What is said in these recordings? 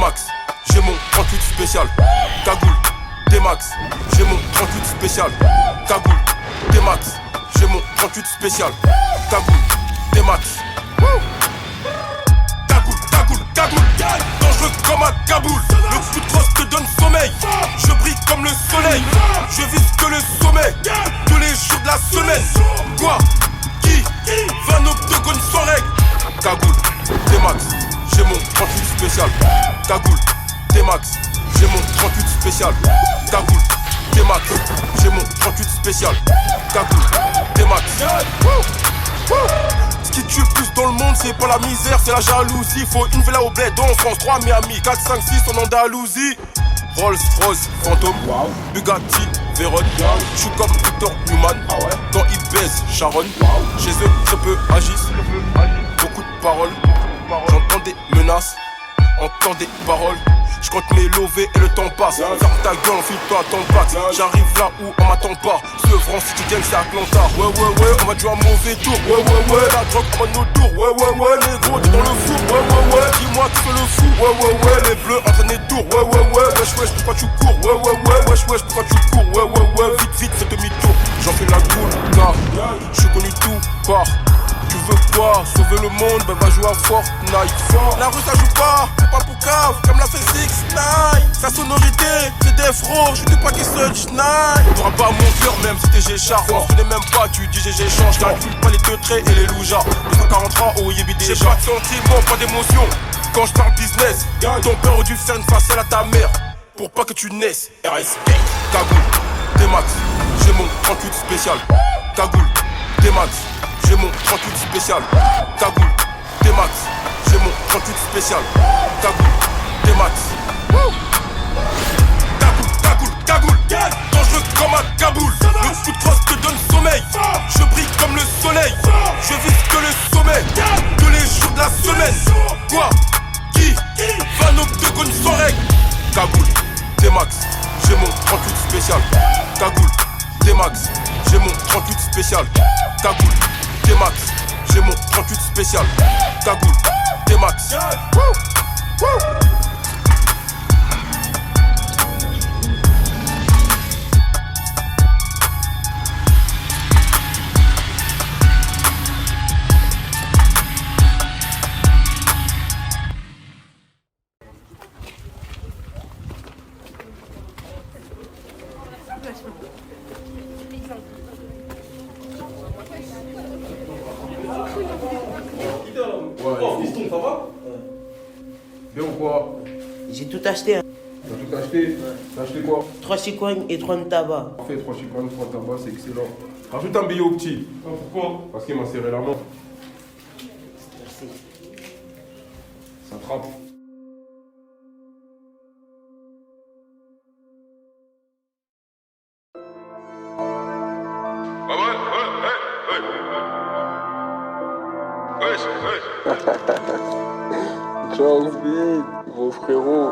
T-Max, j'ai mon 38 spécial. Cagoule, T-Max, j'ai mon 38 spécial. Cagoule, T-Max, j'ai mon 38 spécial. Cagoule, T-Max. Cagoule, cagoule, cagoule, dangereux comme à Kaboul. Le coup de crosse te donne sommeil. Je brille comme le soleil. Je vise que le sommet. Tous les jours de la semaine. Quoi? Qui? 20 octogones sans règle. Cagoule, T-Max, j'ai mon 38 spécial. Cagoule, T-Max, j'ai mon 38 spécial. Cagoule, T-Max, j'ai mon 38 spécial. Cagoule, T-Max. Ce qui tue plus dans le monde, c'est pas la misère, c'est la jalousie. Faut une villa au bled en France, 3 Miami, 4, 5, 6 en Andalousie. Rolls, Rose, Fantôme, Bugatti, Veyron. J'suis comme Victor Newman, quand ils baisent Sharon. Chez eux, très peu agissent, beaucoup de paroles. J'entends des menaces, entends des paroles. J'compte mes lovés et le temps passe. Ferme ta gueule, enfile-toi à ton pax. J'arrive là où on m'attend pas. Sevran, si tu gagnes, c'est Atlanta. Ouais, on va jouer un mauvais tour. Ouais, la drogue prend nos tours. Ouais, négro, t'es dans le four. Ouais, dis-moi qui fait le fou. Ouais, les bleus entraînent les tours. Ouais, wesh, pourquoi tu cours? Ouais, wesh, pourquoi tu cours? Ouais, vite, fais demi-tour. J'en fais la goule, car j'suis connu tout par. Tu veux quoi? Sauver le monde, ben va jouer à Fortnite. La rue ça joue pas pour cave, comme l'a fait 6ix9ine. Sa sonorité, c'est des fros, je dis pas qu'ils se schneid. T'auras pas mon cœur même si t'es Géchard. On se connaît même pas, tu dis j'échange. Calcule pas les deux traits et les loujas. 243 au Yébi déjà. J'ai pas de sentiment, pas d'émotion. Quand je parle business, ton père aurait dû faire une facelle à ta mère pour pas que tu naisses. RSP, Cagoule, T-Max, j'ai mon 38 spécial. Cagoule, T-Max, j'ai mon 38 spécial. Cagoule, T-Max, j'ai mon 38 spécial. Cagoule, T-Max. Cagoule, dangereux comme à Kaboul. Le coup de crosse te donne sommeil. Je brille comme le soleil. Je vise que le sommet. Tous les jours de la semaine. Quoi? Qui? 20 octogones sans règle. Cagoule, T-Max, j'ai mon 38 spécial. Cagoule, T-Max, j'ai mon 38 spécial. Cagoule, T-Max, j'ai mon 38 spécial. Cagoule, T-Max. Fiston, ça va? Bien ou quoi? J'ai tout acheté. T'as tout acheté? T'as acheté quoi? 3 chicognes et 3 de tabac. Parfait, 3 chicanes, 3 tabac, c'est excellent. Rajoute un billet au petit. Pourquoi? Parce qu'il m'a serré la main. Ça trappe. Ciao, vos frérots,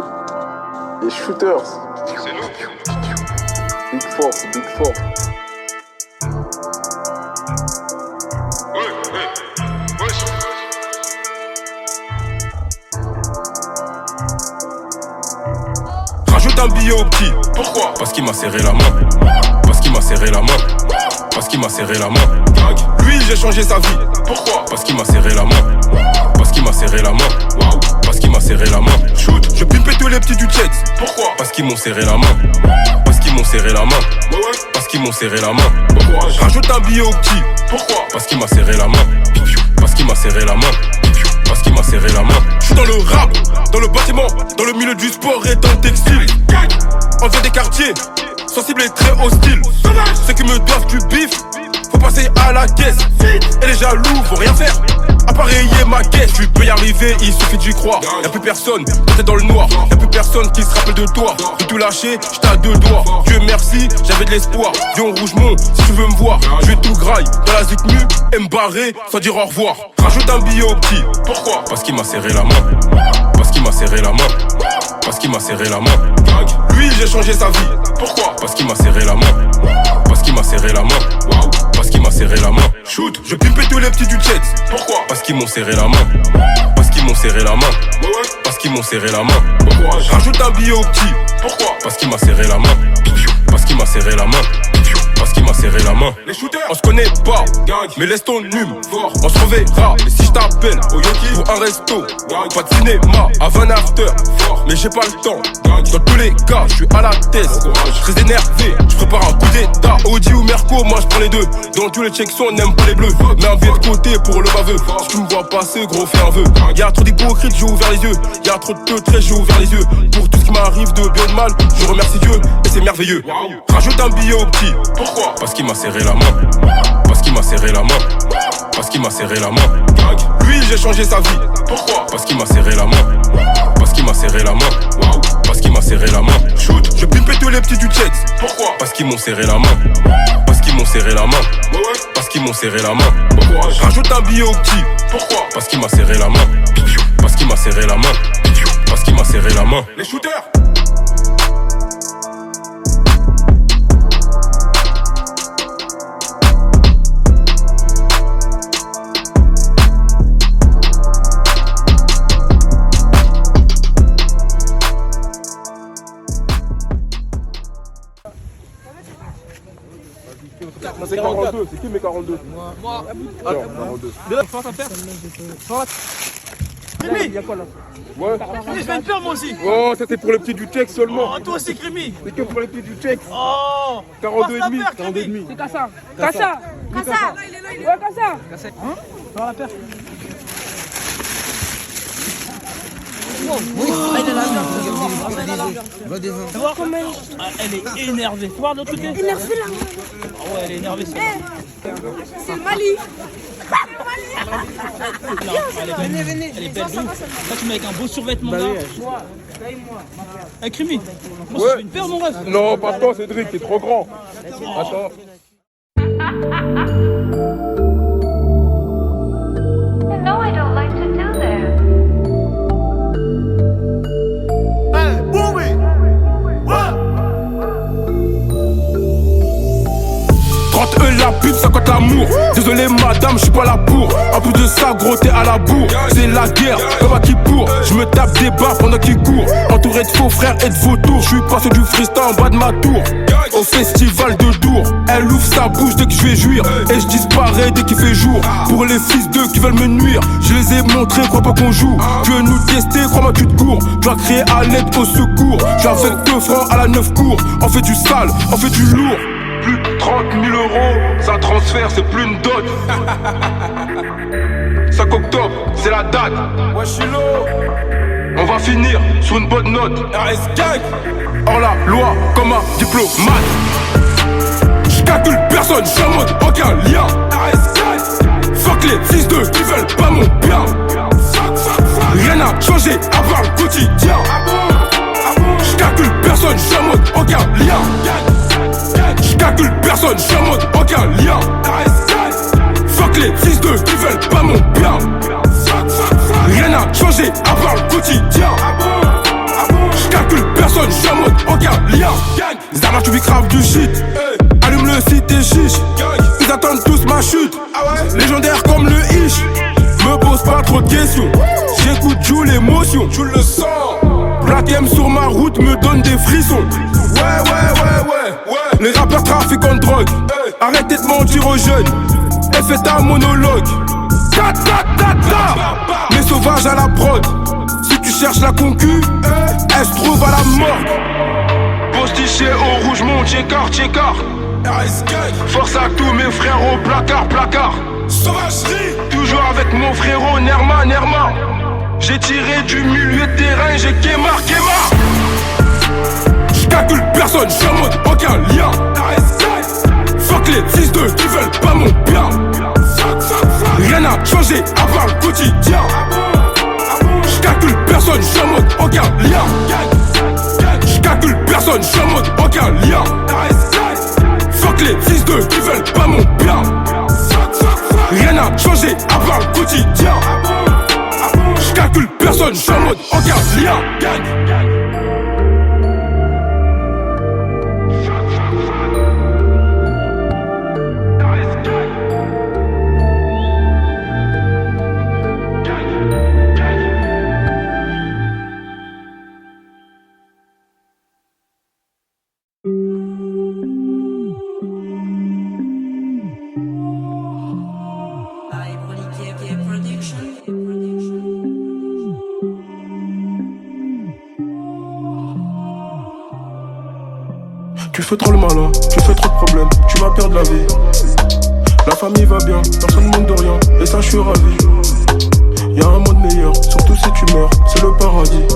les shooters. C'est nous. Big force. Rajoute un billet au petit. Pourquoi? Parce qu'il m'a serré la main. Parce qu'il m'a serré la main. Parce qu'il m'a serré la main. Lui, j'ai changé sa vie. Pourquoi? Parce qu'il m'a serré la main. Parce qu'il m'a serré la main. Parce qu'il m'a serré la main. Shoot, je pimpais tous les petits du Checks. Pourquoi? Parce qu'ils m'ont serré la main. Parce qu'ils m'ont serré la main. Parce qu'ils m'ont serré la main. Rajoute un billet au petit. Pourquoi? Parce qu'il m'a serré la main. Parce qu'il m'a serré la main. Parce qu'il m'a serré la main. J'suis dans le rap, dans le bâtiment, dans le milieu du sport et dans le textile. On vient des quartiers, sensibles et très hostiles. Ceux qui me doivent du bif, faut passer à la caisse. Et les jaloux vont rien faire, appareiller ma caisse. Tu peux y arriver, il suffit d'y croire. Y'a plus personne, t'es dans le noir. Y'a plus personne qui se rappelle de toi. De tout lâcher, j'étais à 2 doigts. Dieu merci, j'avais de l'espoir. Dion Rougemont, si tu veux me voir, je vais tout graille dans la zikmu et me barrer sans dire au revoir. Rajoute un billet au petit. Pourquoi? Parce qu'il m'a serré la main. Parce qu'il m'a serré la main. Parce qu'il m'a serré la main. Lui j'ai changé sa vie. Pourquoi? Parce qu'il m'a serré la main. Parce qu'il m'a serré la main. Parce qu'il m'a serré la main. Shoot, je pimpais tous les petits du checks. Pourquoi? Parce qu'ils m'ont serré la main. Parce qu'ils m'ont serré la main. Parce qu'ils m'ont serré la main. Rajoute un billet au petit. Pourquoi? Parce qu'il m'a serré la main. Parce qu'il m'a serré la main. Parce qu'il m'a serré la main. Les shooters, on se connaît pas, mais laisse ton num fort. On se reverra, mais si je t'appelle au Yoki pour un resto, pas de cinéma, avant after, mais j'ai pas le temps. Dans tous les cas, je suis à la tête, très énervé. Je prépare un coup d'état, Audi ou Merco, moi je prends les deux. Dans tous les checks, on n'aime pas les bleus. Mais un vieux de côté pour le baveux. Si tu me vois passer, gros, fais un vœu. Y'a trop d'hypocrites, j'ai ouvert les yeux. Y'a trop de teutrés, j'ai ouvert les yeux. Pour tout ce qui m'arrive de bien de mal, je remercie Dieu et c'est merveilleux. Rajoute un billet au petit. Pourquoi? Parce qu'il m'a serré la main. Parce qu'il m'a serré la main. Parce qu'il m'a serré la main. Lui j'ai changé sa vie. Pourquoi? Parce qu'il m'a serré la main. Parce qu'il m'a serré la main. Parce qu'il m'a serré la main. Shoot, je pimpais tous les petits du checks. Pourquoi? Parce qu'ils m'ont serré la main. Parce qu'ils m'ont serré la main. Parce qu'ils m'ont serré la main. Rajoute un billet au petit. Pourquoi? Parce qu'il m'a serré la main. Parce qu'il m'a serré la main. Parce qu'il m'a serré la main. Les shooters. C'est 42, c'est qui mes 42? Moi. Alors, 42. Fort à faire. Fort. Crémy, Ouais. je vais une peur moi aussi. Oh, ça c'est pour les petits du check seulement. Oh, toi aussi Crémy. C'est que pour les petits du check. Oh, 42 et demi. 42 et demi. C'est Kassa. Kassa. Ouais, Kassa. Hein? Dans la paire. Tu vois comment elle est énervée. Tu vois de l'autre côté? Énervé là. Ah ouais, elle est énervée. C'est le Mali. Elle est belle de ouf. Là tu mets avec un beau survêtement là. Eh Crémy, moi je suis une paire mon ref. Non, pas toi, Cédric, t'es trop grand. Attends. No, I don't like to do that. Hey, Boomy! Ouais! 30 la pub, ça coûte l'amour. Désolé madame, je suis pas là pour. En plus de ça, gros, t'es à la bourre. C'est la guerre, comme à qui pour. Je me tape des barres pendant qu'ils courent. Entouré de faux frères et de vautours. Je suis passé du freestyle en bas de ma tour. Au festival de Dour, elle ouvre sa bouche dès que je vais jouir. Et je disparais dès qu'il fait jour. Pour les fils d'eux qui veulent me nuire, je les ai montrés, crois pas qu'on joue. Tu veux nous tester, crois-moi tu te cours. Tu vas crier à l'aide, au secours. Je suis avec 2 francs à la 9 cours. On fait du sale, on fait du lourd. Plus de 30 000 euros, ça transfert, c'est plus une dot. 5 octobre, c'est la date. Ouais, je suis low. On va finir sur une bonne note. RS Gang. Hors la loi, comme un diplomate. J'calcule personne, j'suis en mode aucun lien. RS Gang. Fuck les fils d'eux qui veulent pas mon bien. Rien n'a changé à part le quotidien. J'calcule personne, j'suis en mode aucun lien. J'calcule personne, j'suis en mode aucun lien. Fuck les fils d'eux qui veulent pas mon bien. Rien n'a changé à part le quotidien. J'calcule personne, j'suis en mode aucun lien. Zama, tu vis grave du shit. Allume le site et chiche. Ils attendent tous ma chute. Légendaire comme le ish. Me pose pas trop de questions. J'écoute Joue l'émotion. Tu le sens. Black M sur ma route me donne des frissons. Ouais. Les rappeurs trafiquent en drogue. Arrêtez de mentir aux jeunes. Et faites un monologue. Mais sauvage à la prod. Si tu cherches la concu, elle se trouve à la morgue. Postiché au rouge, mon checkard. Force à tous mes frères au placard. Sauvagerie. Toujours avec mon frérot Nerma. J'ai tiré du milieu de terrain, j'ai Kémar. J'calcule personne, j'suis en mode aucun lien. Fuck les fils d'eux qui veulent pas mon bien. Rien n'a changé à part le quotidien. J'calcule personne, j'suis en mode aucun lien. J'calcule personne, j'suis en mode aucun lien. Fuck les fils d'eux qui veulent pas mon bien. Rien n'a changé à part le quotidien. J'calcule personne, j'suis en mode aucun lien. Tu fais trop le malin, tu fais trop de problèmes, tu vas perdre la vie. La famille va bien, personne ne manque de rien, et ça je suis ravi. Y'a un monde meilleur, surtout si tu meurs, c'est le paradis.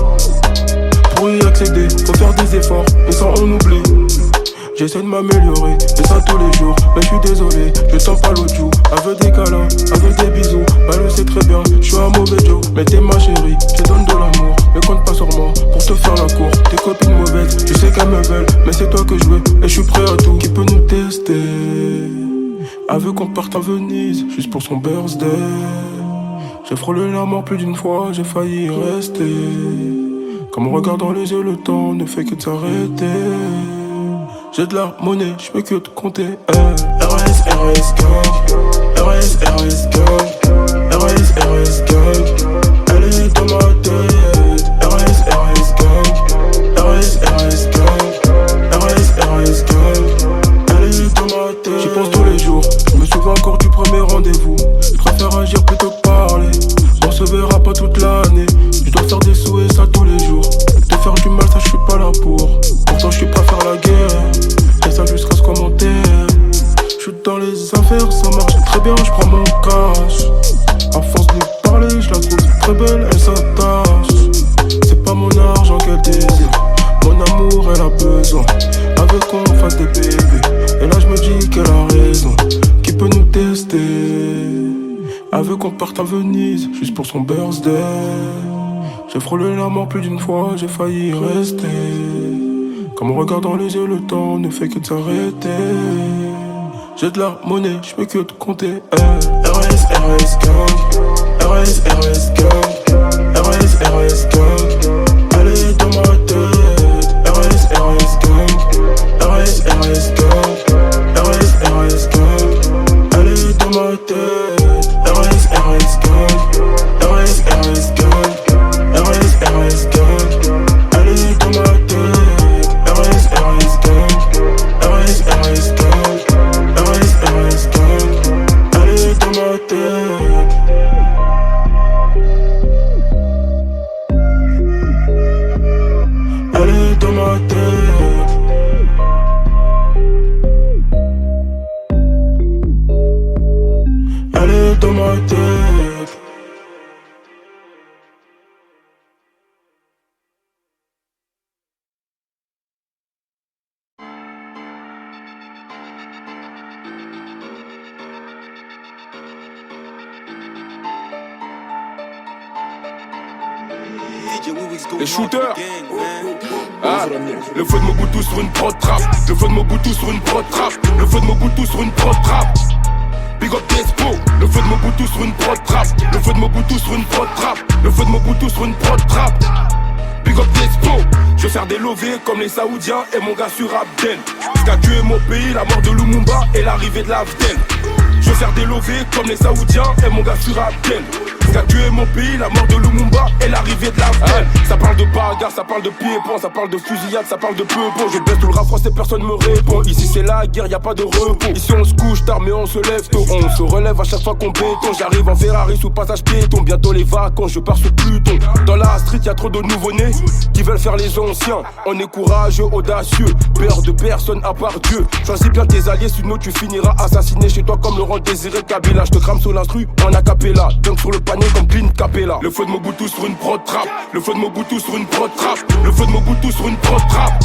Pour y accéder, faut faire des efforts, et ça on oublie. J'essaie de m'améliorer, et ça tous les jours. Mais je suis désolé, je sens pas l'autre joue. Avec des câlins, avec des bisous. Bah le sais très bien, je suis un mauvais Joe. Mais t'es ma chérie, je te donne de l'amour. Mais compte pas sur moi pour te faire la cour. Tes copines mauvaises, tu sais qu'elles me veulent. Mais c'est toi que je veux, et je suis prêt à tout. Qui peut nous tester? Elle veut qu'on parte à Venise, juste pour son birthday. J'ai frôlé la mort plus d'une fois, j'ai failli y rester. Comme on regarde dans les yeux, le temps ne fait que de s'arrêter. J'ai de la monnaie, je peux que te compter. RS, RS, gang. RS, RS, gang. RS, RS, gang. Elle est dans ma tête. RS, RS, gang. RS, RS, gang. RS, RS, gang. Elle est dans ma tête. J'y pense tous les jours, je me souviens encore du premier rendez-vous. Je préfère agir plutôt que parler. On se verra pas toute l'année. Je dois faire des sous et ça tous les jours. Te faire du mal, ça je suis pas là pour. Pourtant je suis pas faire la guerre. Et ça jusqu'à ce commentaire. Je suis dans les affaires, ça marche très bien, je prends mon cash. À force de lui parler, je la trouve très belle, elle s'attache. C'est pas mon argent qu'elle désire, mon amour elle a besoin. Elle veut qu'on fasse des bébés, et là je me dis qu'elle a raison. Qui peut nous tester? Elle veut qu'on parte à Venise, juste pour son birthday. J'ai frôlé la mort plus d'une fois, j'ai failli y rester. Comme on regarde dans les yeux, le temps ne fait que de s'arrêter. J'ai de la monnaie, je peux que te compter. RS, RS, gang. RS, RS, gang. RS, RS, gang. Elle est dans ma tête. RS, RS, gang. RS, RS, gang. RS, RS, gang. Elle est dans ma tête. RS, RS, gang. RS, RS, gang. RS, RS, gang. Elle est dans ma tête. RS, RS, gang. RS, RS, gang. RS, RS, gang. Elle est dans ma tête. Elle est dans ma tête. Elle est dans ma tête. Les shooters, ah, le feu de Mobutu sur une prod trap. Le feu de Mobutu sur une prod trap. Le feu de Mobutu sur une prod trap. Big up Despo. Le feu de Mobutu sur une prod trap. Le feu de Mobutu sur une prod trap. Le feu de Mobutu sur une prod trap. Big up Despo. Je sers des lovés comme les Saoudiens et mon gars sur Abdel. Ce qu'a tué mon pays, la mort de Lumumba et l'arrivée de l'Afdel. Je sers des lovés comme les Saoudiens et mon gars sur Abdel. Ce qu'a tué mon pays, la mort de Lumumba et l'arrivée de l'Afdel. Ça parle de bagarre, ça parle de pieds-points, ça parle de fusillade, ça parle de peu-bon. Je baisse tout le rap français, personne me répond. Ici c'est la guerre, y'a pas de repos. Ici on se couche tard mais on se lève tôt. On se relève à chaque fois qu'on béton. J'arrive en Ferrari sous passage piéton. Bientôt les vacances, je pars sur Pluton. Dans la street y'a trop de nouveau-nés qui veulent faire les anciens. On est courageux, audacieux, peur de personne à part Dieu. Choisis bien tes alliés, sinon tu finiras assassiné chez toi comme Laurent Désiré Kabila. Je te crame sur l'instru en acapella, dunk sur le panier comme Clint Capella. Le feu de Mobutu sur une prod trap. Le feu de Mobutu sur une prod trap. Le feu de Mobutu sur une prod trap.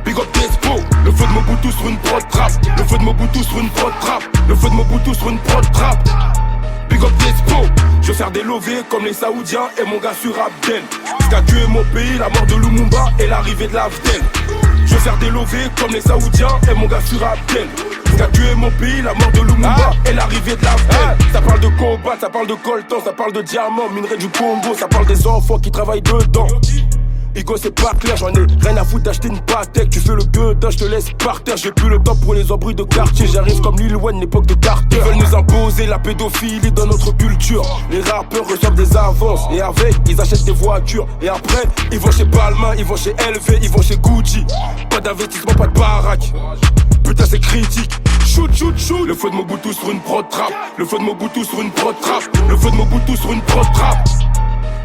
Big up Despo. Le feu de Mobutu sur une prod trap. Le feu de Mobutu sur une prod trap. Le feu de Mobutu sur une prod trap. Big up Despo. Je sers des lovés comme les Saoudiens et mon gars sur Abdel. Ce qu'a tué mon pays, la mort de Lumumba et l'arrivée de l'Afdel. Je sers des lovés comme les Saoudiens et mon gars sur Abdel. Ce qu'a tué mon pays, la mort de Lumumba et l'arrivée de l'Afdel. Ça parle de combat, ça parle de coltan, ça parle de diamants, minerais du Congo, ça parle des enfants qui travaillent dedans. Igo c'est pas clair, j'en ai rien à foutre d'acheter une Patek. Tu fais le gueudin, je te laisse par terre. J'ai plus le temps pour les embrouilles de quartier. J'arrive comme Lil Wayne, l'époque de Carter. Ils veulent nous imposer la pédophilie dans notre culture. Les rappeurs reçoivent des avances et avec, ils achètent des voitures. Et après, ils vont chez Balmain, ils vont chez LV, ils vont chez Gucci. Pas d'investissement, pas de baraque. Putain c'est critique. Shoot, shoot, shoot. Le feu de Mobutu sur une prod trap. Le feu de Mobutu sur une prod trap. Le feu de Mobutu sur une prod trap.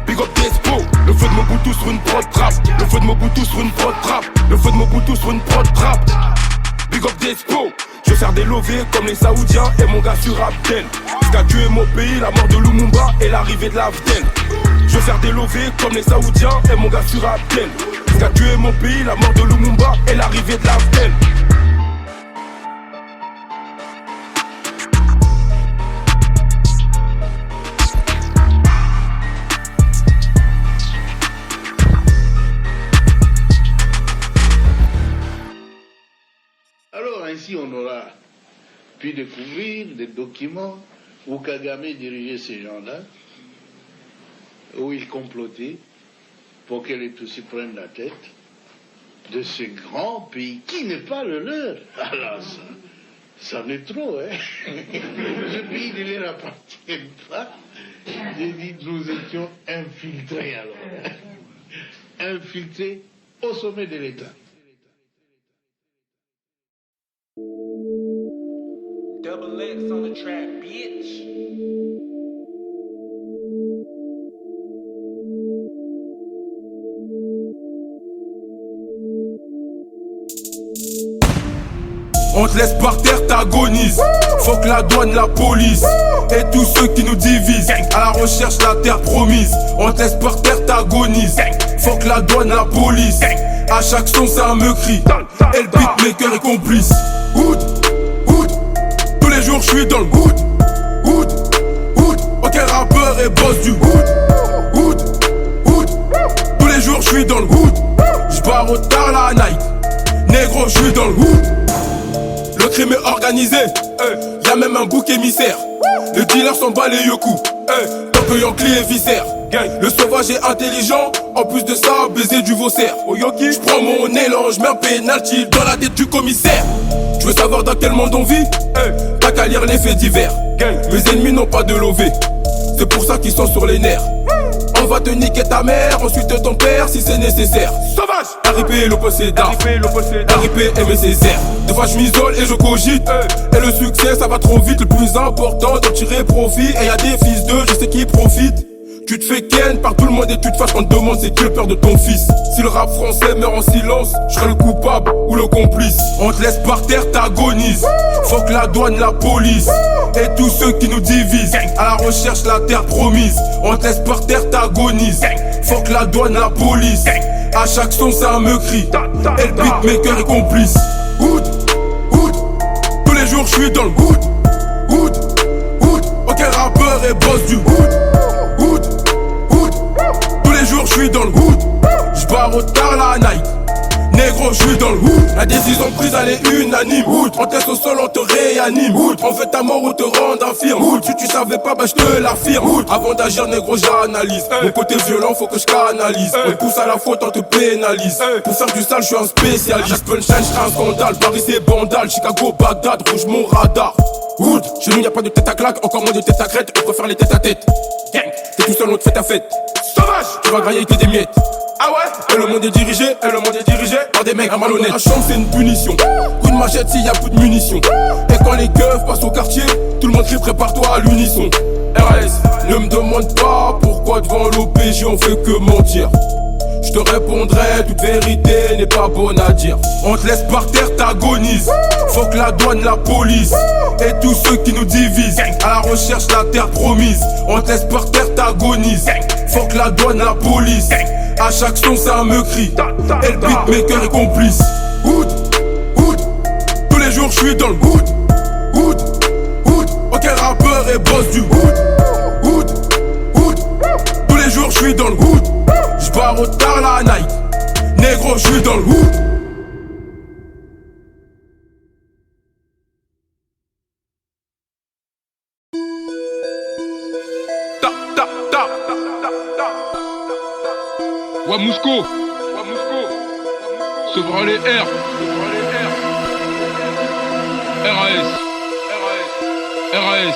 Big up Despo, le feu de Mobutu sur une prod trap. Le feu de Mobutu sur une prod trap. Le feu de Mobutu sur une prod trap. Big up Despo, je vais faire des lovés comme les Saoudiens et mon gars sur Abdel. Ce qu'a tué mon pays, la mort de Lumumba et l'arrivée de l'Abdel. Je vais faire des lovés comme les Saoudiens et mon gars sur Abdel. Ce qu'a tué mon pays, la mort de Lumumba et l'arrivée de l'Abdel. Alors ainsi on aura pu découvrir des documents où Kagame dirigeait ces gens-là, où il complotait pour que les Tutsis prennent la tête de ce grand pays qui n'est pas le leur. Alors ça en est trop, hein. Le pays ne leur appartient pas. J'ai dit nous étions infiltrés alors. Infiltrés au sommet de l'État. Double X on the track, bitch. On te laisse par terre, t'agonises. Faut que la douane, la police et tous ceux qui nous divisent. À la recherche, la terre promise. On te laisse par terre, t'agonises. Faut que la douane, la police. À chaque son, c'est un me crie. Et le beatmaker est complice. Hood, hood. Tous les jours, je suis dans le hood. Hood, hood. Aucun rappeur est boss du hood. Hood, hood. Tous les jours, je suis dans le hood. J'pars au tard la night. Négro, je suis dans le hood. Le crime est organisé, y'a même un bouc émissaire. Le dealer s'en bat les yoku, tant que Yankee est viscère. Le sauvage est intelligent, en plus de ça, baiser du vaussaire. J'prends mon élan, j'mets un penalty dans la tête du commissaire. J'veux savoir dans quel monde on vit, t'as qu'à lire les faits divers. Mes ennemis n'ont pas de lové, c'est pour ça qu'ils sont sur les nerfs. On va te niquer ta mère, ensuite ton père si c'est nécessaire. Sauvage! RIP le possédard, RIP Aimé Césaire. Des fois je m'isole et je cogite, et le succès ça va trop vite. Le plus important d'en tirer profit. Et y'a des fils d'eux, je sais qui profitent. Tu te fais ken par tout le monde et tu te fâches quand on te demande c'est qui le père de ton fils. Si le rap français meurt en silence, je serai le coupable ou le complice. On te laisse par terre, t'agonises. Faut que la douane, la police et tous ceux qui nous divisent. À la recherche, la terre promise. On te laisse par terre, t'agonises. Faut que la douane, la police. À chaque son, c'est un me crie. Et le beatmaker est complice. Hood, hood. Tous les jours, je suis dans le hood. Hood, hood. Aucun rappeur est boss du hood. Hood, hood. Tous les jours, je suis dans le hood. J'pars au tard la night. Négro, je suis dans le hood. La décision prise, elle est unanime. Hood, on te laisse au sol, on te réanime. Hood, on veut ta mort ou te rendre infirme. Hood, si tu savais pas, bah je te l'affirme. Hood, avant d'agir, négro, j'analyse. Mon côté violent, faut que je canalise. On pousse à la faute, on te pénalise. Pour faire du sale, je suis un spécialiste. Punchline, j'serai un scandale. Paris, c'est Bandal. Chicago, Bagdad, rouge mon radar. Hood, chez nous, y'a pas de tête à claque, encore moins de tête à crête. On préfère les têtes à tête. Gang, t'es tout seul, on te fait ta fête. Sauvage, tu vas grailler que des miettes. Ah ouais? Et le monde est dirigé, par des mecs malhonnêtes. La chance c'est une punition. Coup de machette s'il y a plus de munitions. Et quand les keufs passent au quartier, tout le monde crie prépare-toi à l'unisson. RS, ne me demande pas pourquoi devant l'OPJ on fait que mentir. Je te répondrai, toute vérité n'est pas bonne à dire. On te laisse par terre, t'agonises. Faut que la douane, la police et tous ceux qui nous divisent. À la recherche, la terre promise. On te laisse par terre, t'agonises. Faut que la douane, la police. À chaque son, c'est un me crie. Et le beatmaker est complice. Hood, hood. Tous les jours, je suis dans le hood. Hood, hood. Aucun rappeur est boss du hood. Hood, hood. Tous les jours, je suis dans le hood. J'pars au tard la night. Négro, je suis dans le hood. Wamousco, Sevran les R, RAS,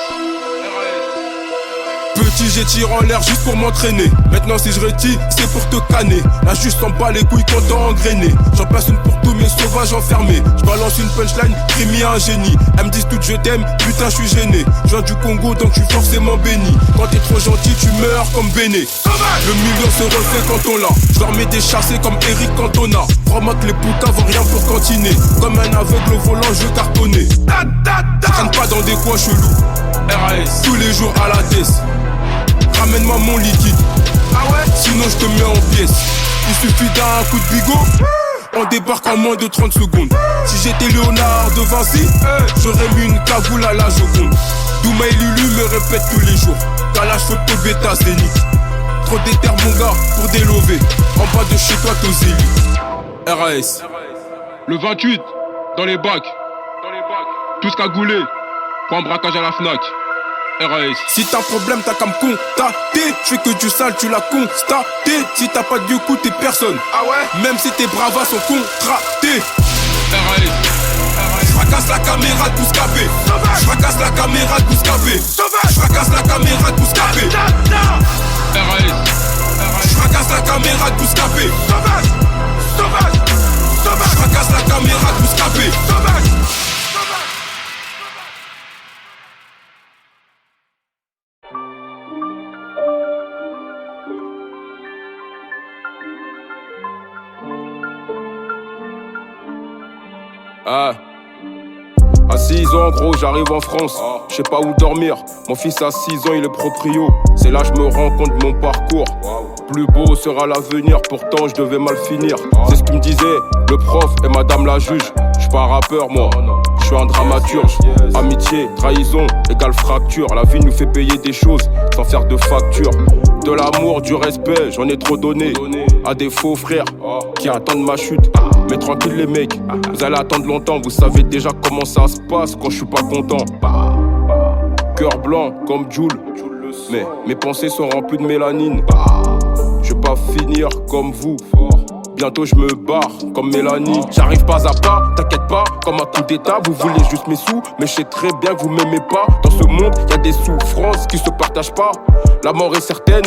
petit, j'étire en l'air juste pour m'entraîner. Maintenant si je retire, c'est pour te canner. La juge s'en bat les couilles quand t'as engrainé. J'en place une pour tous mes sauvages enfermés. Je balance une punchline, crimi un génie. Elles me disent toutes je t'aime, putain je suis gêné. Je viens du Congo donc je suis forcément béni. Quand t'es trop gentil tu meurs comme Béné. Le million se refait quand on l'a. Je leur mets des chassés comme Eric Cantona. Crois-moi que les poucas vont rien pour cantiner. Comme un aveugle au volant je cartonnais. Je traîne pas dans des coins chelous. RAS, tous les jours à la tête. Ramène-moi mon liquide. Ah ouais? Sinon je te mets en pièces. Il suffit d'un coup de bigot. On débarque en moins de 30 secondes. Si j'étais Léonard de Vinci, j'aurais mis une cagoule à la Joconde. Douma et Lulu me répètent tous les jours. Calage photo bêta zénith. Trop d'éther mon gars pour délover. En bas de chez toi Tozeli. RAS. Le 28, dans les bacs. Tous cagoulés. Pour un braquage à la Fnac. RAS. Si t'as un problème, t'as qu'à me contacter. Je fais que du sale, tu l'as constaté. Si t'as pas de vieux coup, t'es personne. Ah ouais? Même si tes bravas sont contractés. RAS. J'fracasse la caméra de Bouscapé. J'fracasse la caméra de Bouscapé. J'fracasse la caméra de Bouscapé. RAS. J'fracasse la caméra de Bouscapé. J'fracasse la caméra de Bouscapé. Ah. À 6 ans gros j'arrive en France. Je sais pas où dormir. Mon fils a 6 ans il est proprio. C'est là je me rends compte de mon parcours. Plus beau sera l'avenir. Pourtant je devais mal finir. C'est ce que me disait le prof et madame la juge. J'suis pas rappeur moi. Je suis un dramaturge. Amitié, trahison, égale fracture. La vie nous fait payer des choses sans faire de facture. De l'amour, du respect, j'en ai trop donné à des faux frères qui attendent ma chute. Mais tranquille les mecs, vous allez attendre longtemps. Vous savez déjà comment ça se passe quand je suis pas content. Cœur blanc comme Jules, mais mes pensées sont remplies de mélanine. Je vais pas finir comme vous. Bientôt je me barre comme Mélanie. J'arrive pas à pas, t'inquiète pas, comme un coup d'état. Vous voulez juste mes sous, mais je sais très bien que vous m'aimez pas. Dans ce monde, y'a des souffrances qui se partagent pas. La mort est certaine,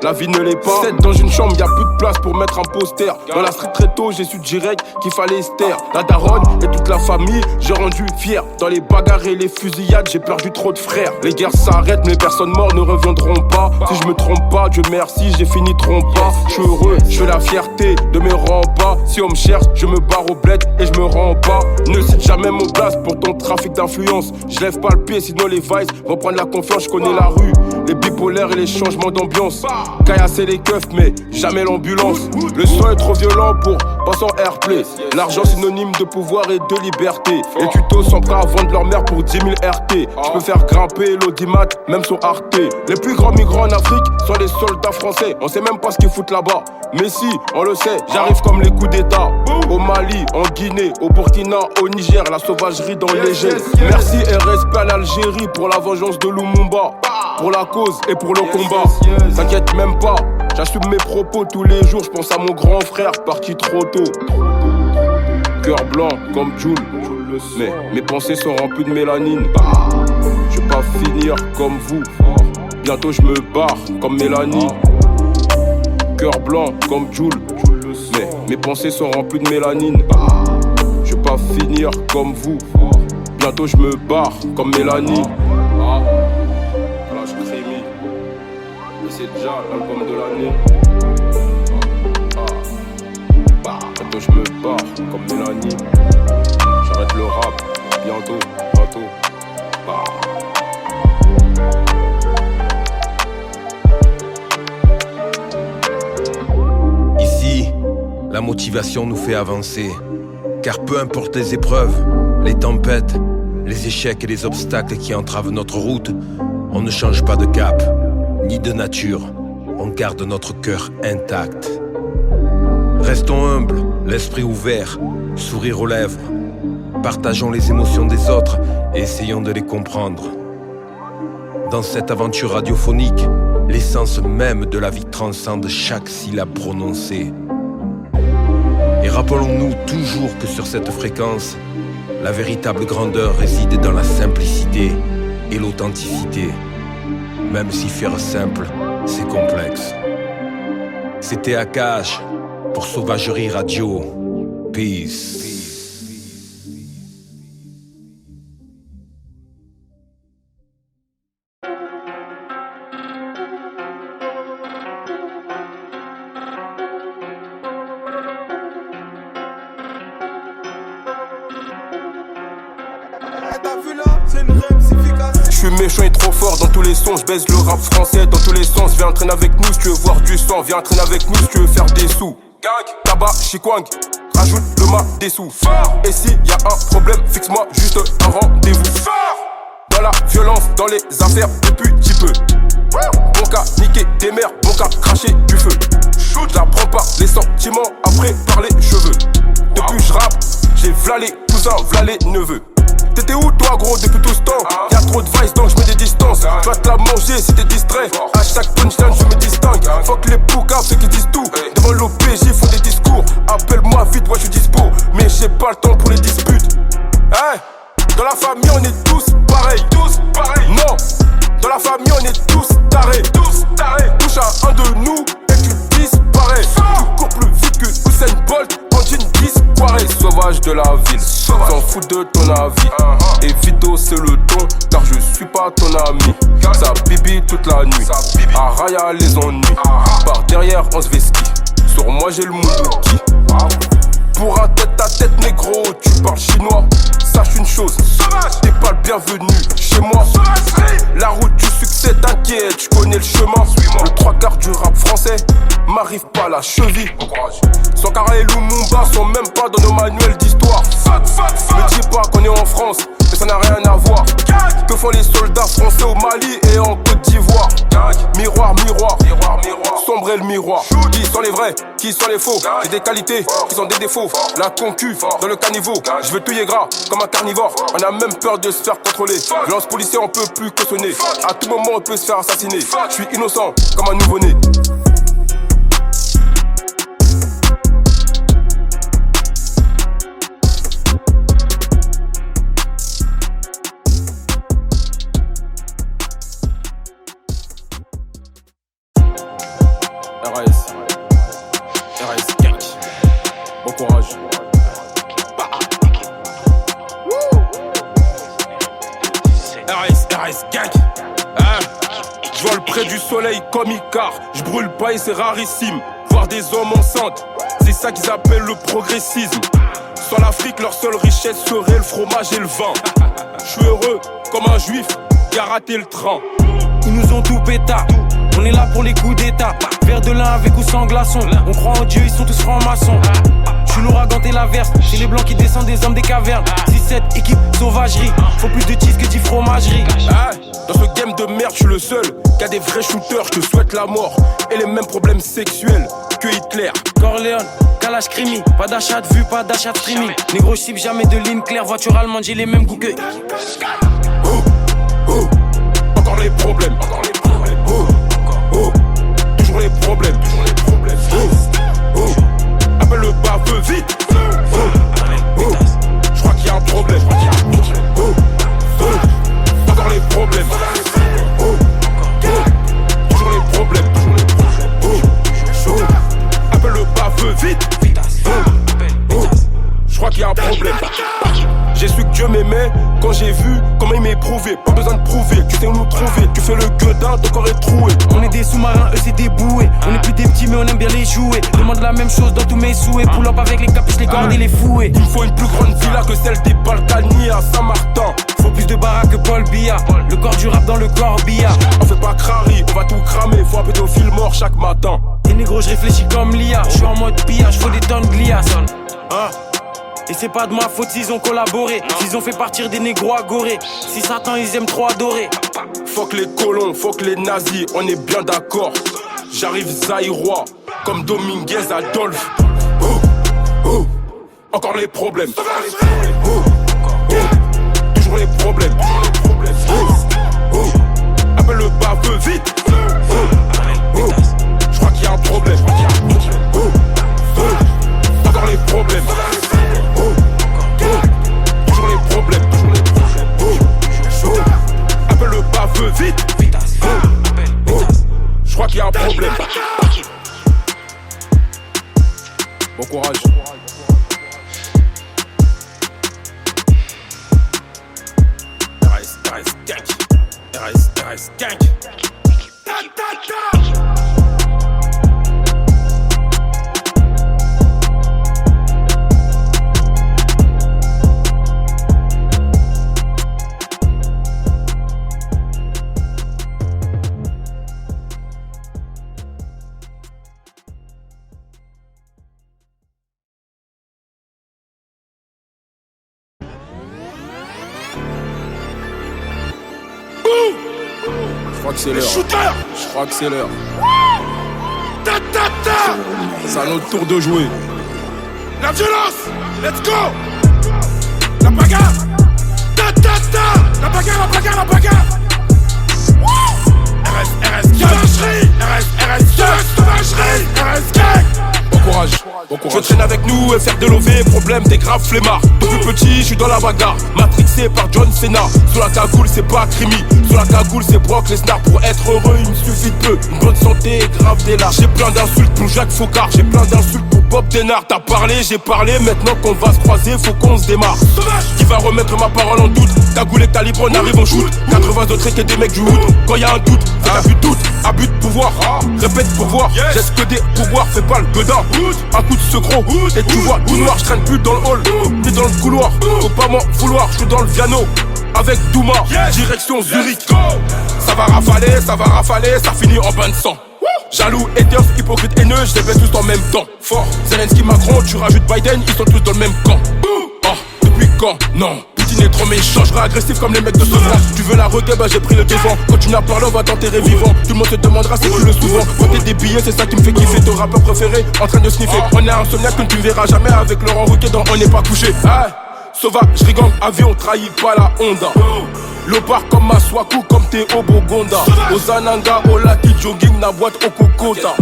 la vie ne l'est pas. 7 dans une chambre, y'a plus de place pour mettre un poster. Dans la street très tôt, j'ai su direct qu'il fallait se taire. La daronne et toute la famille, j'ai rendu fier. Dans les bagarres et les fusillades, j'ai perdu trop de frères. Les guerres s'arrêtent, mais personnes mortes ne reviendront pas. Si je me trompe pas, Dieu merci, j'ai fini trompa. Je suis heureux, je fais la fierté de mes pas. Si on me cherche, je me barre au bled et je me rends pas. Ne cite jamais mon blast pour ton trafic d'influence. Je lève pas le pied, sinon les vices vont prendre la confiance. Je connais la rue, les bipolaires et les changements d'ambiance. Caillasser les keufs, mais jamais l'ambulance. Le son est trop violent pour passer en airplay. L'argent synonyme de pouvoir et de liberté. Les tutos sont prêts à vendre leur mère pour 10 000 RT. Je peux faire grimper l'audimat, même son Arte. Les plus grands migrants en Afrique sont les soldats français. On sait même pas ce qu'ils foutent là-bas. Mais si, on le sait, j'arrive comme les coups d'état. Au Mali, en Guinée, au Burkina, au Niger, la sauvagerie dans les gènes. Merci et respect à l'Algérie pour la vengeance de Lumumba. Pour la cause et pour le combat. T'inquiète même pas, j'assume mes propos tous les jours. Je pense à mon grand frère parti trop tôt. Cœur blanc comme Jules, mais mes pensées sont remplies de mélanine. Je vais pas finir comme vous. Bientôt je me barre comme Mélanie. Cœur blanc comme Jules, mais mes pensées sont remplies de mélanine. Je vais pas finir comme vous. Bientôt je me barre comme Mélanie. Voilà, je crémis. Et c'est déjà l'album de l'année. Bientôt je me barre comme Mélanie. J'arrête le rap. Bientôt. Ici, la motivation nous fait avancer. Car peu importe les épreuves, les tempêtes, les échecs et les obstacles qui entravent notre route, on ne change pas de cap, ni de nature. On garde notre cœur intact. Restons humbles, l'esprit ouvert, sourire aux lèvres. Partageons les émotions des autres et essayons de les comprendre. Dans cette aventure radiophonique, l'essence même de la vie transcende chaque syllabe prononcée. Et rappelons-nous toujours que sur cette fréquence, la véritable grandeur réside dans la simplicité et l'authenticité. même si faire simple, c'est complexe. C'était Akash pour Sauvagerie Radio. Peace. Je suis méchant et trop fort dans tous les sons, je baise le rap français dans tous les sens. Viens traîner avec nous si tu veux voir du sang, viens traîner avec nous si tu veux faire des sous. Tabac, chikwang, rajoute le mât des sous. Et si y a un problème, fixe-moi juste un rendez-vous. Dans la violence, dans les affaires, depuis petit peu. Bon qu'à niquer des mères, bon qu'à cracher du feu. J'apprends pas les sentiments, après par les cheveux. Depuis je rappe, j'ai v'là les cousins, v'là les neveux. T'étais où toi gros depuis tout ce temps? Y'a trop de vice donc je mets des distances. Tu vas te la manger si t'es distrait. À chaque punchline je me distingue. Fuck les poucas ceux qui disent tout. Devant l'OPJ font des discours. Appelle-moi vite, ouais je suis dispo. Mais j'ai pas le temps pour les disputes. Hey, dans la famille on est tous pareils. Tous pareils. Non, dans la famille on est tous tarés. Tous tarés. Touche à un de nous et tu disparais. Tu cours plus vite que Usain Bolt en jean disquaré. Sauvage de la ville, s'en fout de ton avis. Et Vito c'est le ton, car je suis pas ton ami. Ça bibi toute la nuit, à Raya les ennuis. Par derrière on se vesquille, sur moi j'ai le Munduki. Pour un tête à tête négro, tu parles chinois. Sache une chose, t'es pas le bienvenu chez moi. La route du succès t'inquiète, tu connais le chemin. Le trois quarts du rap français m'arrive pas à la cheville. Sankara et Lumumba sont même pas dans nos manuels d'histoire. Ne dis pas qu'on est en France, mais ça n'a rien à voir. Que font les soldats français au Mali et en Côte d'Ivoire? Miroir, miroir, sombrer le miroir. Qui sont les vrais, qui sont les faux? J'ai des qualités, qui sont des défauts. La concu dans le caniveau, je veux tuer gras comme un carnivore. On a même peur de se faire contrôler. Violence policière, on peut plus cautionner. À tout moment on peut se faire assassiner. Je suis innocent comme un nouveau-né. RS gang. Bon courage. RS gang. Je vole près du soleil comme Icar. Je brûle pas et c'est rarissime. Voir des hommes enceintes, c'est ça qu'ils appellent le progressisme. Sans l'Afrique, leur seule richesse serait le fromage et le vin. Je suis heureux comme un juif qui a raté le train. Ils nous ont tout péta. On est là pour les coups d'état. Verre de lin avec ou sans glaçon. On croit en Dieu, ils sont tous francs-maçons. Je suis l'ouragan et l'averse. C'est les blancs qui descendent des hommes des cavernes. 6-7 équipe sauvagerie. Faut plus de tif que 10 fromageries. Dans ce game de merde, je suis le seul qui a des vrais shooters. Je te souhaite la mort et les mêmes problèmes sexuels que Hitler. Corleone, Kalash Crimi. Pas d'achat de vue, pas d'achat de streaming. Négro, je cible jamais de ligne claire. Voiture allemande, j'ai les mêmes goûts que. Encore les problèmes. Toujours les problèmes. Appelle le baveux vite. Je crois qu'il y a un problème. Encore les problèmes. Toujours les problèmes. Appelle le baveux vite. Je crois qu'il y a un problème. J'ai su que Dieu m'aimait quand j'ai vu comment il m'éprouvait. Pas besoin de prouver, tu sais où nous trouver. Tu fais le gueudin, ton corps est troué. On est des sous-marins, eux c'est des bouées. On est plus des petits mais on aime bien les jouer. Demande la même chose dans tous mes souhaits. Pull up avec les capuches, les cordes et les fouets. Il me faut une plus grande villa que celle des Balkany à Saint-Martin. Faut plus de baraques que Paul Biya. Le corps du rap dans le corbillard. On fait pas crari, on va tout cramer. Faut un pédophile mort chaque matin. Et négro, je réfléchis comme l'IA. Je suis en mode pillage, faut des tonnes de liasses. Et c'est pas de ma faute s'ils ont collaboré. S'ils ont fait partir des négros agorés. Si Satan ils aiment trop adorer. Fuck les colons, fuck les nazis, on est bien d'accord. J'arrive zaïrois, comme Dominguez Adolphe. Encore les problèmes. Toujours les problèmes. Appelle le baveux vite. Je crois qu'il y a un problème. Encore les problèmes. Toujours les problèmes. Appelle le baveux vite. courage. RS gang. RS gang. Je crois que c'est l'heure. Je crois que c'est l'heure. C'est à notre tour de jouer. La violence, let's go. La bagarre, la bagarre, la bagarre. RS gang. Bon courage. Je traîne avec nous et faire de l'OV, problème des graves flemmards. Depuis petit, je suis dans la bagarre, matrixé par John Cena. Sous la cagoule, c'est pas Crimi, sous la cagoule, c'est Brock Lesnar. Pour être heureux, il me suffit de peu, une bonne santé et grave des larmes. J'ai plein d'insultes pour Jacques Faucard, j'ai plein d'insultes pour Bob Denard. T'as parlé, j'ai parlé, maintenant qu'on va se croiser, faut qu'on se démarre. Qui va remettre ma parole en doute? Cagoule et calibre, on arrive, on shoot. 80 autres et des mecs du hood. Quand y'a un doute, fais t'as doute, abus de pouvoir. Répète pour voir, j'ai que des pouvoirs, fais pas le bedin. Un coup de secro, et tu vois tout noir, je traîne plus dans le hall, ni dans le couloir. Faut pas m'en vouloir, je suis dans le piano avec Douma, direction Zurich. Ça va rafaler, ça finit en bain de sang. Jaloux, haters, hypocrite, haineux, je les baisse tous en même temps. Fort, Zelensky, Macron, tu rajoutes Biden, ils sont tous dans le même camp. Oh, depuis quand? Non. Poutine est trop méchant, je serai agressif comme les mecs de Sevran. Tu veux la requête, bah j'ai pris le devant. Quand tu n'as parlé, on va t'enterrer vivant. Tout le monde te demandera si tu le souvent. Côté des billets, c'est ça qui me fait kiffer. Ton rappeur préféré, en train de sniffer. On est insomniaque que tu ne verras jamais avec Laurent Ruquier dans On n'est pas couché. Sauvage, Rigang, avion, trahit pas la Honda. Lopar comme Maswaku, comme Théo Bogonda. Ozananga, Olaki, jogging, na boîte au Kokota.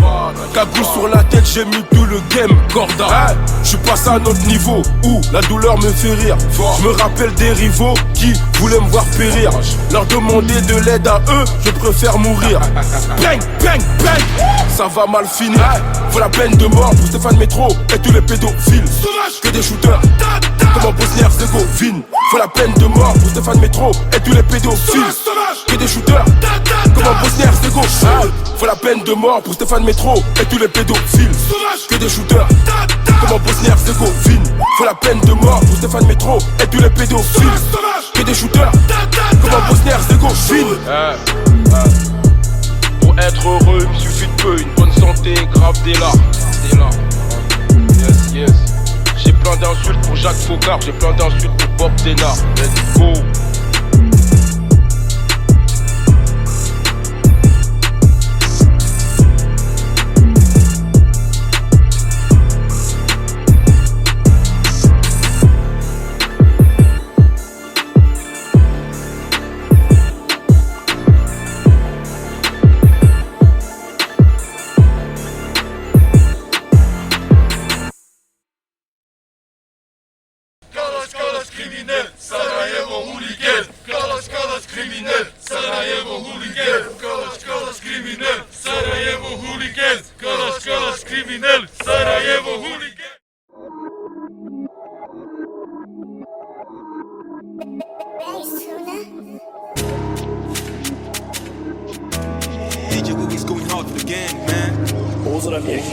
Cagoule sur la tête, j'ai mis tout le game, Gorda. J'suis passé à un autre niveau où la douleur me fait rire. Je me rappelle des rivaux qui voulaient me voir périr. Leur demander de l'aide à eux, je préfère mourir. Bang, bang, bang, ça va mal finir. Faut la peine de mort pour Stéphane Métro et tous les pédophiles. Que des shooters, comme en Bosnie-Herzégovine. Faut la peine de mort pour Stéphane Métro et tous les pédophiles. Que des shooters, comme en Bosnie-Herzégovine. Faut la peine de mort pour Stéphane Métro et tous les pédophiles. Que des shooters, comme en Bosnie-Herzégovine. Faut la peine de mort pour Stéphane Métro et tous les pédophiles. Que des shooters, comme en Bosnie-Herzégovine. Pour être heureux, il me suffit de peu, une bonne santé, grave des larmes. Yes, yes. J'ai plein d'insultes pour Jacques Faucard, j'ai plein d'insultes pour Bob Denard. Let's go.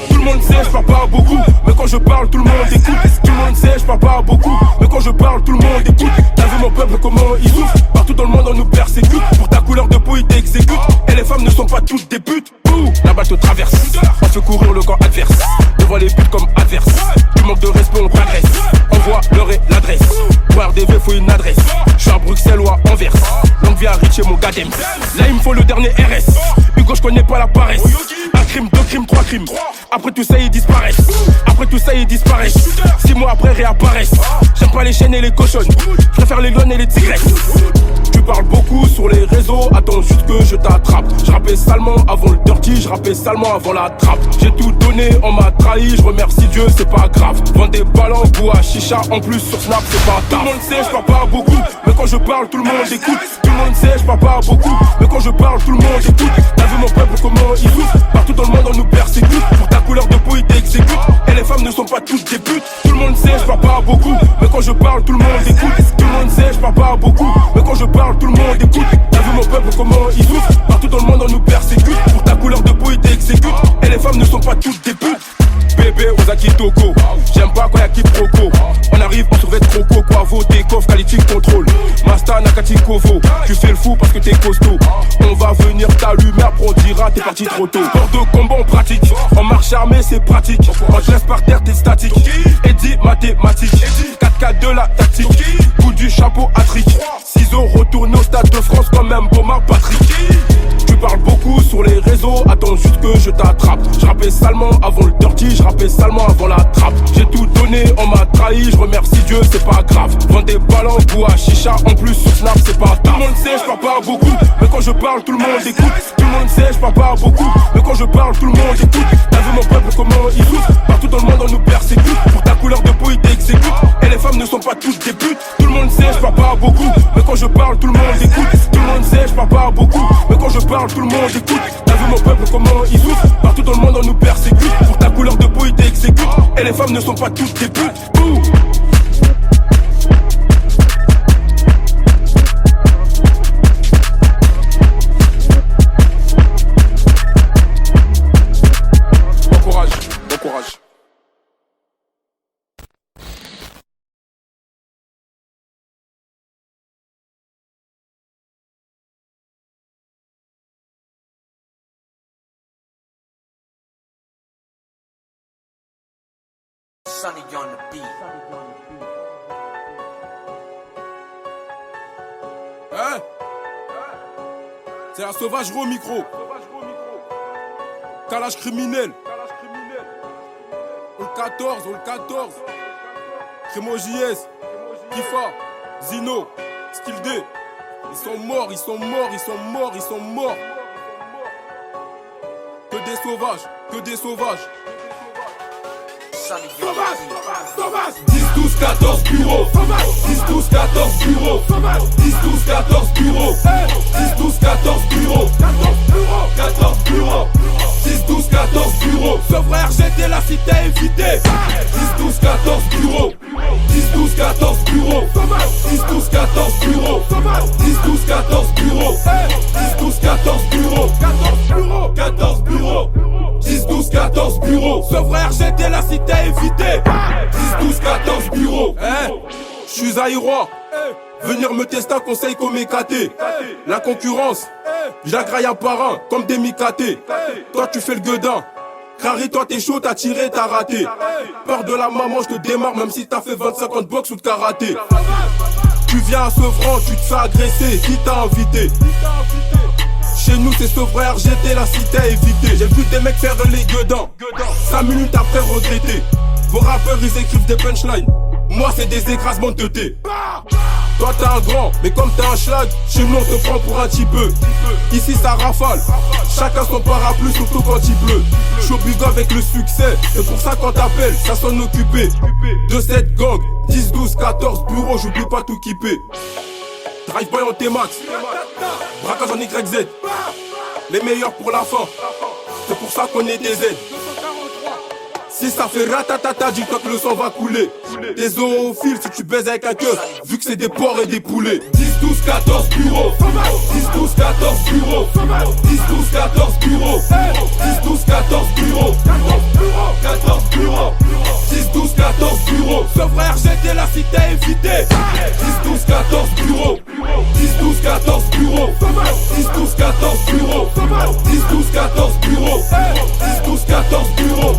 Tout le monde sait, je parle pas beaucoup, mais quand je parle, tout le monde écoute. Tout le monde sait, je parle pas beaucoup, mais quand je parle, tout le monde écoute. T'as vu mon peuple comment il souffre? Partout dans le monde on nous persécute. Pour ta couleur de peau ils t'exécutent. Et les femmes ne sont pas toutes des putes. La balle te traverse, on fait courir le camp adverse. Devant les buts comme adverse. Tu manques de respect, on t'agresse. Envoie l'heure et l'adresse. Pour RDV faut une adresse. Je suis à Bruxelles ou à Anvers. Longue vie à Rich et mon gadem. Là il me faut le dernier RS. Hugo je connais pas la paresse. Un crime, deux crimes, trois crimes. Après tout ça ils disparaissent. Après tout ça ils disparaissent. 6 mois après réapparaissent. J'aime pas les chiennes et les cochonnes. Je préfère les lionnes et les tigresses. Tu parles beaucoup sur les réseaux, attends juste que je t'attrape. Je rappais salement avant le dirty, je rappais salement avant la trappe. J'ai tout donné, on m'a trahi, je remercie Dieu, c'est pas grave. Vends des ballons, bois à chicha, en plus sur Snap c'est pas tard. Tout le monde sait, je parle pas beaucoup, mais quand je parle tout le monde écoute. Tout le monde sait, je parle pas beaucoup, mais quand je parle tout le monde écoute. T'as vu mon peuple comment il souffre, partout dans le monde on nous persécute. Pour ta couleur de peau ils t'exécutent, et les femmes ne sont pas toutes des putes. Tout le monde sait, je parle pas beaucoup, mais quand je parle tout le monde écoute. Tout le monde sait, je parle pas beaucoup, mais quand je parle tout le monde écoute. T'as vu mon peuple comment il souffre, partout dans le monde on nous persécute. Pour ta couleur de peau ils t'exécutent, et les femmes ne sont pas toutes des putes. Bébé Ozaki Toko, j'aime pas quand y'a quiproquo. On arrive, on se revêt croco, quoi voter, coffre, quality contrôle. Masta Nakati Kovo, tu fais le fou parce que t'es costaud. On va venir t'allumer, après on dira t'es parti trop tôt. Hors de combat on pratique, en marche armée c'est pratique. On te laisse par terre t'es statique, et dit mathématiques. 4-4 de la tactique, coup du chapeau à trick. Ciseaux retourne au stade de France comme même Boma Patrick. Tu parles beaucoup sur les réseaux, attends juste que je t'attrape. Je rappais salement avant le dirty, je rappais salement avant la trappe. J'ai tout donné, on m'a trahi, je remercie Dieu, c'est pas grave. Vends des ballons, bois à chicha, en plus sur Snap c'est pas tard. Tout le monde sait, je parle pas beaucoup, mais quand je parle tout le monde écoute. Tout le monde sait, je parle pas beaucoup, mais quand je parle tout le monde écoute. T'as vu mon peuple comment il souffre, partout dans le monde on nous persécute. Pour ta couleur de peau ils t'exécutent, et les femmes ne sont pas toutes des putes. Tout le monde sait, je parle pas beaucoup, mais quand je parle tout le monde écoute. Tout le monde sait, je parle pas beaucoup, mais quand je parle tout le monde écoute. T'as vu mon peuple comment il souffre, partout dans le monde on nous persécute. Pour ta couleur de peau ils t'exécutent, et les femmes ne sont pas toutes des putes. Ouh. Bon courage, bon courage. Sunny on the beat. Hein? C'est la sauvage au micro. Calage criminel. On le 14, on le 14. Crémo JS. Kifa. Zino. Style D. Ils sont morts, ils sont morts, ils sont morts, ils sont morts. Que des sauvages, que des sauvages. Sauvage, sauvage. 10, 12, 14 bureaux. 10, 12, 14 bureaux. 10, 12, 14 bureaux. 10, 12, 14 bureaux. 14 bureaux. 10, 12, 14 bureaux. Ce frère, j'étais la cité évitée. 10, 12, 14 bureaux. 10, 12, 14 bureaux. 10, 12, 14 bureaux. 10, 12, 14 bureaux. 10, 12, 14 bureaux. 14 bureaux. 10, 12, 14 bureaux. Ce frère, j'étais la cité évitée. 10, 12, 14 bureaux. Je suis aérois. Venir me tester un conseil comme écaté. La concurrence, j'agraille un par un comme des micatés. Toi tu fais le gueudin. Carré, toi t'es chaud, t'as tiré, t'as raté. Peur de la maman, je te démarre même si t'as fait 25 ans de boxe ou de karaté. Tu viens à Sevran, tu te fais agresser. Qui t'a invité? Chez nous c'est ce frère, j'étais la cité évitée. J'ai vu des mecs faire les gueudins 5 minutes après regretter. Vos rappeurs ils écrivent des punchlines, moi c'est des écrasements de thé. Toi t'es un grand, mais comme t'es un schlag, chez nous on te prend pour un petit peu. Ici ça rafale, chacun son parapluie surtout quand il pleut. J'suis au bigo avec le succès, c'est pour ça quand t'appelles, ça sonne occupé. De cette gang, 10, 12, 14 bureaux, j'oublie pas tout kipper. Drive boy en T-Max, braquage en YZ, les meilleurs pour la fin, c'est pour ça qu'on est des Z. Si ça fait ratatata, dis-toi que le sang va couler. T'es zoophiles si tu baises avec un keuf, vu que c'est des porcs et des poulets. 10, 12, 14 bureaux. 10, 12, 14 bureaux. 10, 12, 14 bureaux. 10, 12, 14 bureaux. 14 bureaux. 10, 12, 14 bureaux. Ce frère, j'étais la cité évitée. 10, 12, 14 bureaux. 10, 12, 14 bureaux. 10, 12, 14 bureaux. 10, 12, 14 bureaux. 10, 12, 14 bureaux.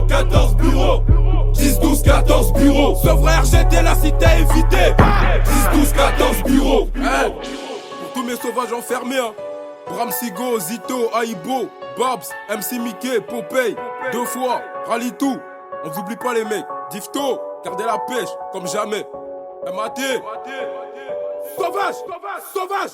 14 bureaux. 10, 12, 14 bureaux. Ce frère, j'étais la cité évitée. 10, 12, 14 bureaux. Pour tous mes sauvages enfermés, hein. Bram Sigo, Zito, Aibo, Babs, MC Mickey, Popeye, 2 fois, Ralitou. On vous oublie pas les mecs. Difto, gardez la pêche comme jamais. Maté, sauvage, sauvage.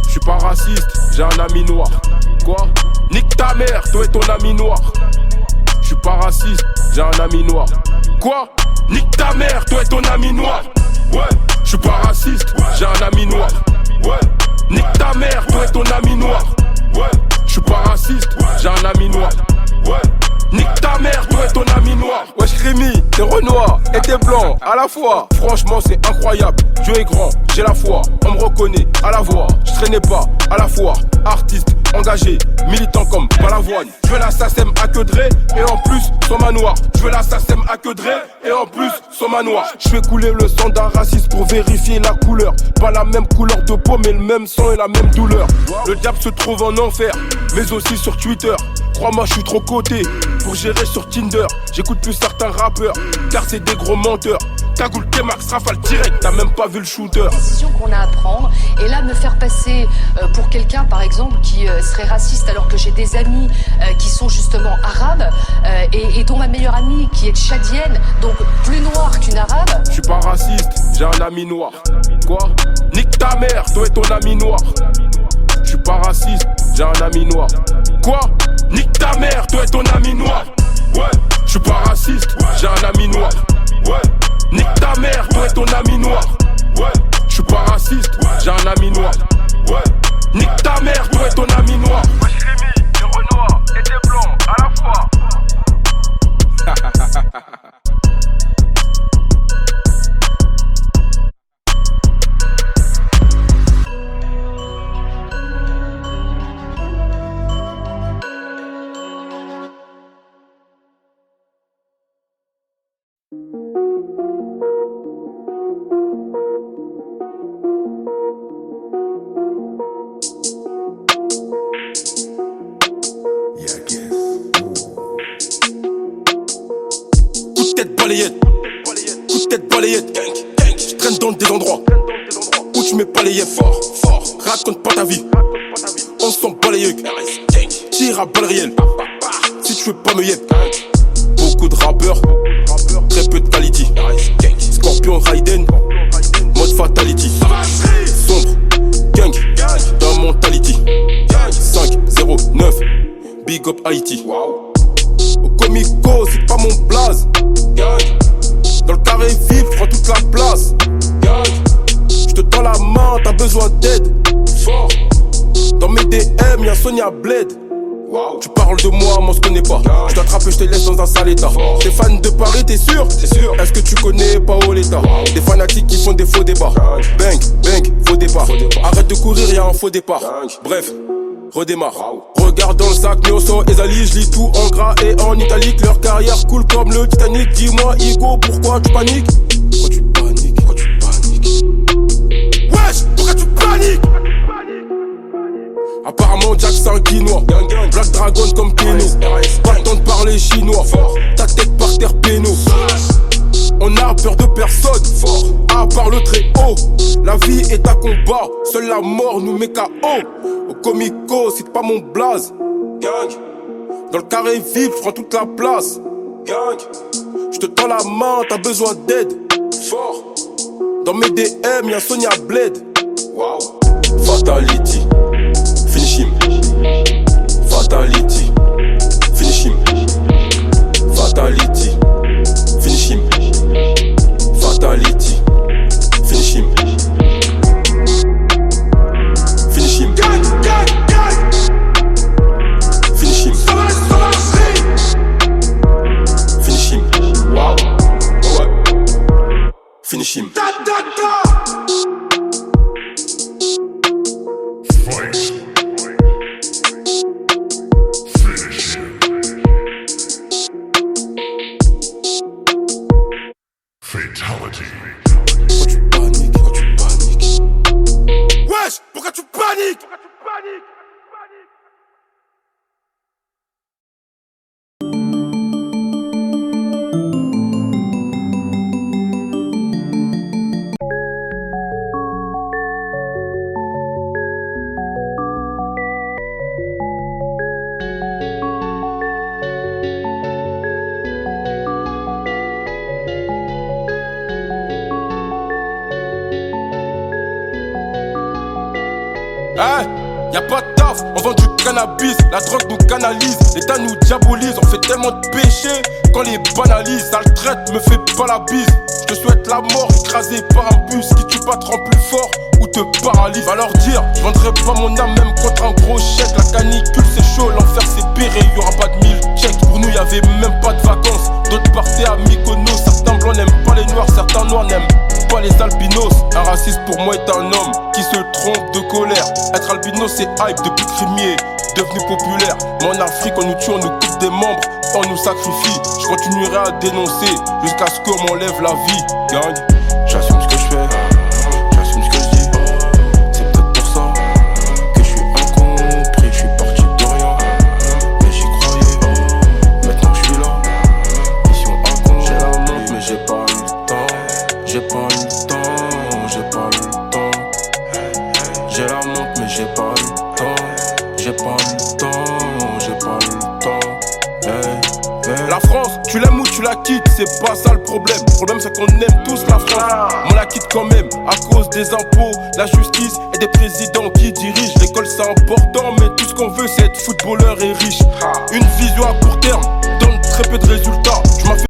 Je suis pas raciste, j'ai un ami noir. Quoi? Nique ta mère, toi et ton ami noir. Je suis pas raciste, j'ai un ami noir. Quoi? Nique ta mère, toi et ton ami noir. Ouais, je suis pas raciste, j'ai un ami noir. Ouais, nique ta mère, toi et ton ami noir. Ouais, je suis pas raciste, j'ai un ami noir. Ouais, nique ta mère, toi et ton ami noir. Wesh Rémi, t'es Renoir et t'es blanc à la fois. Franchement c'est incroyable, Dieu est grand, j'ai la foi. On me reconnaît à la voix, je traînais pas à la foire. Artiste, engagé, militant comme Balavoine. Je veux la SACEM à que Dre et en plus son manoir. Je veux la SACEM à que Dre et en plus son manoir. Je fais couler le sang d'un raciste pour vérifier la couleur. Pas la même couleur de peau mais le même sang et la même douleur. Le diable se trouve en enfer, mais aussi sur Twitter. Crois-moi, je suis trop coté pour gérer sur Tinder. J'écoute plus certains rappeurs, car c'est des gros menteurs. Cagoule, T-Max, rafale direct, t'as même pas vu le shooter. Décision qu'on a à prendre, et là me faire passer pour quelqu'un par exemple qui serait raciste alors que j'ai des amis qui sont justement arabes et dont ma meilleure amie qui est tchadienne, donc plus noire qu'une arabe. Je suis pas raciste, j'ai un ami noir. Quoi? Nique ta mère, toi et ton ami noir. Je suis pas raciste, j'ai un ami noir. Quoi? Nique ta mère, toi et ton ami noir. Ouais, je suis pas raciste, j'ai un ami noir. Ouais, nique ta mère, toi et ton ami noir. Ouais, je suis pas raciste, j'ai un ami noir. Ouais, nique ta mère, toi et ton ami noir. Wesh Rémi, t'es Renoir et t'es blanc à la fois. Balayette, coup de tête balayette. Je traîne dans des endroits où tu mets pas les yeux fort. Raconte pas ta vie, on s'en bat les yeux. Tire à balles réelles, si tu veux pas me yep. Beaucoup de rappeurs, très peu de quality. Scorpion Raiden, mode fatality. Sombre, gang, dans mentality. 5-0-9, big up Haïti. Au comico, c'est pas mon blaze. Dans le carré vif, prends toute la place. Je te tends la main, t'as besoin d'aide. Dans mes DM, y'a Sonia Bled. Tu parles de moi, on se connaît pas. Je t'attrape et je te laisse dans un sale état. T'es fan de Paris, t'es sûr? Est-ce que tu connais Paoletta? Des fanatiques qui font des faux débats. Bang, bang, faux départ. Arrête de courir, y'a un faux départ. Bref, redémarre. Regarde dans le sac, Neoso et Zali, je lis tout en gras et en italique. Leur carrière coule comme le Titanic. Dis-moi, Igo, pourquoi tu paniques? Pourquoi tu paniques? Pourquoi tu paniques? Wesh, pourquoi tu paniques? Apparemment Jack c'est un guinois. Black Dragon comme Keno. Pas le temps de parler chinois. Ta tête par terre péno. On a peur de personne, à part le très haut. La vie est un combat, seule la mort nous met KO. Au comico, cite pas mon blaze. Gang. Dans le carré vif, je prends toute la place. Gang. Je te tends la main, t'as besoin d'aide. Fort. Dans mes DM, y'a Sonia Bled. Wow. Fatality. Finish him. Fatality. Finish him. Fatality. Finish him. Fatality. Finish him. Finish him. Gang, gang, gang. Hein? Y'a pas de taf, on vend du cannabis, la drogue nous canalise, l'État nous diabolise, on fait tellement de péchés qu'on les banalise, sale traite, me fais pas la bise, je te souhaite la mort, écrasé par un bus qui tue pas te rend plus fort ou te paralyse. Va leur dire, je vendrai pas mon âme même contre un gros chèque, la canicule c'est chaud, l'enfer c'est péré, y'aura pas de 1000 chèques, pour nous y'avait même pas de vacances, d'autres partaient à Mykonos, certains blancs n'aiment pas les noirs, certains noirs n'aiment pas les albinos. Un raciste pour moi est un homme qui se trompe de colère. Être albino c'est hype depuis Crimier, devenu populaire. Mais en Afrique on nous tue, on nous coupe des membres, on nous sacrifie. Je continuerai à dénoncer jusqu'à ce qu'on m'enlève la vie. Gang, j'assume ce que je fais, j'assume ce que je dis. C'est peut-être pour ça que je suis incompris. Je suis parti de rien, mais j'y croyais. Maintenant que je suis là, mission incomprise. J'ai la montre mais j'ai pas eu le temps. J'ai pas eu le temps, j'ai pas eu le temps. J'ai la montre mais j'ai pas eu le temps. J'ai pas eu le temps, j'ai pas eu le temps. Hey, hey. La France, tu l'aimes ou tu la quittes, c'est pas ça le problème. Le problème c'est qu'on aime tous la France. On la quitte quand même à cause des impôts, la justice et des présidents qui dirigent. L'école c'est important mais tout ce qu'on veut c'est être footballeur et riche. Une vision à court terme donne très peu de résultats. Je m'en fais